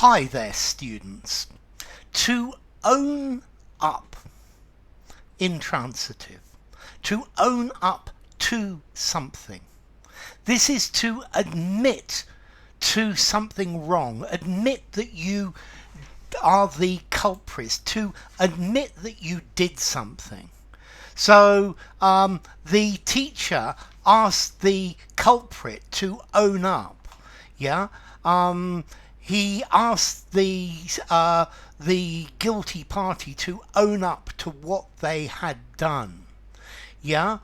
Hi there, students. To own up, intransitive. To own up to something. This is to admit to something wrong. Admit that you are the culprits. To admit that you did something. So the teacher asked the culprit to own up. Yeah. He asked the guilty party to own up to what they had done. Yeah.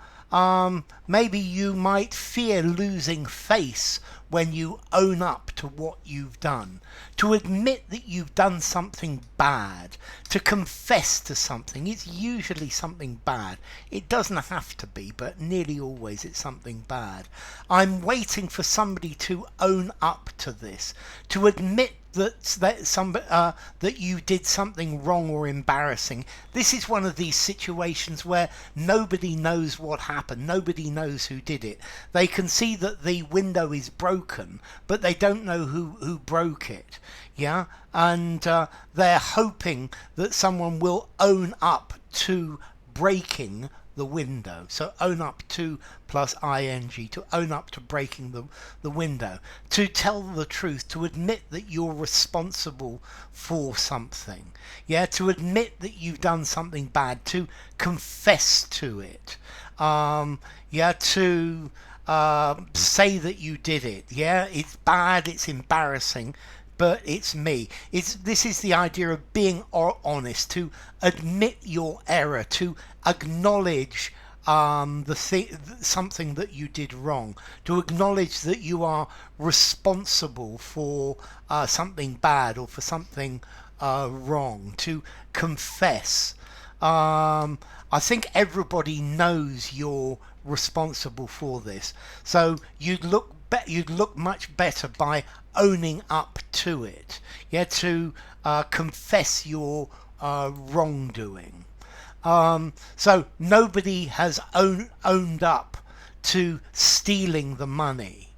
Maybe you might fear losing face when you own up to what you've done. To admit that you've done something bad. To confess to something. It's usually something bad. It doesn't have to be, but nearly always it's something bad. I'm waiting for somebody to own up to this. To admit that you did something wrong or embarrassing. This is one of these situations where nobody knows what happened. Nobody knows who did it. They can see that the window is broken, but they don't know who broke it. Yeah, and they're hoping that someone will own up to breaking the window. So own up to plus ing, to own up to breaking the window. To tell the truth, to admit that you're responsible for something. Yeah, to admit that you've done something bad, to confess to it. Yeah, to say that you did it. Yeah, it's bad, it's embarrassing, but it's me. This is the idea of being honest, to admit your error, to acknowledge something that you did wrong, to acknowledge that you are responsible for something bad or for something wrong, to confess. I think everybody knows you're responsible for this, so you'd look much better by owning up to it. Yeah, to confess your wrongdoing. So nobody has owned up to stealing the money.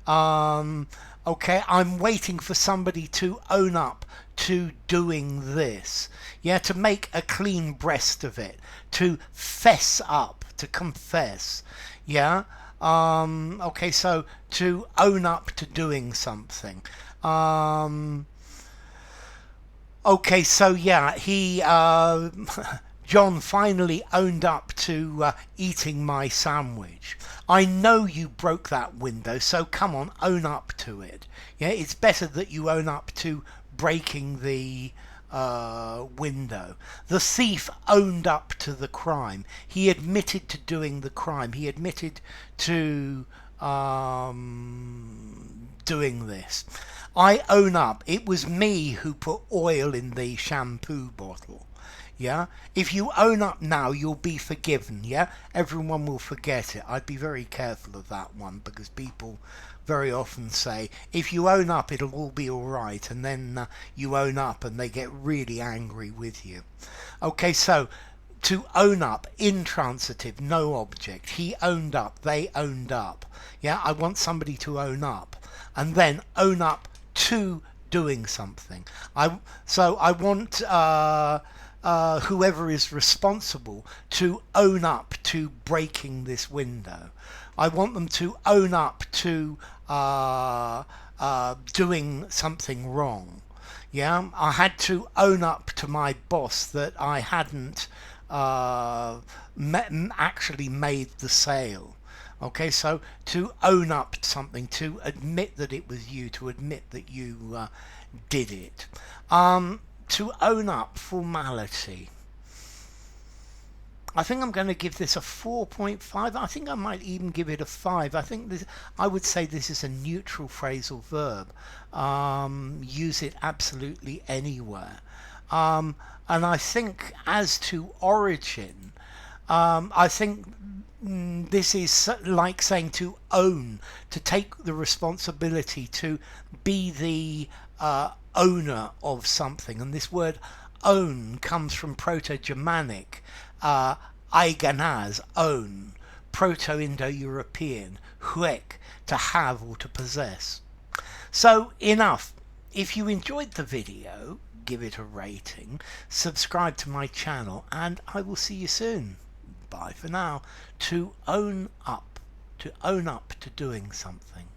Okay, I'm waiting for somebody to own up to doing this. Yeah, to make a clean breast of it, to fess up, to confess. Yeah. Okay, so to own up to doing something. Okay, so yeah, John finally owned up to eating my sandwich. I know you broke that window, so come on, own up to it. Yeah, it's better that you own up to breaking the window. The thief owned up to the crime. He admitted to doing the crime. He admitted to doing this. I own up. It was me who put oil in the shampoo bottle. Yeah, if you own up now, you'll be forgiven. Yeah, everyone will forget it. I'd be very careful of that one, because people very often say if you own up it'll all be alright, and then you own up and they get really angry with you. Okay, so to own up, intransitive, no object. He owned up, they owned up. Yeah, I want somebody to own up, and then own up to doing something. I want whoever is responsible to own up to breaking this window. I want them to own up to doing something wrong. Yeah, I had to own up to my boss that I hadn't actually made the sale. Okay, so to own up to something, to admit that it was you, to admit that you did it. To own up, formality. I think I'm going to give this a 4.5. I think I might even give it a 5. I would say this is a neutral phrasal verb. Use it absolutely anywhere. And I think as to origin, I think this is like saying to own, to take the responsibility, to be the owner of something. And this word own comes from Proto-Germanic eigenas, own, Proto-Indo-European, huek, to have or to possess. So enough. If you enjoyed the video, give it a rating, subscribe to my channel, and I will see you soon. Bye for now. To own up to doing something.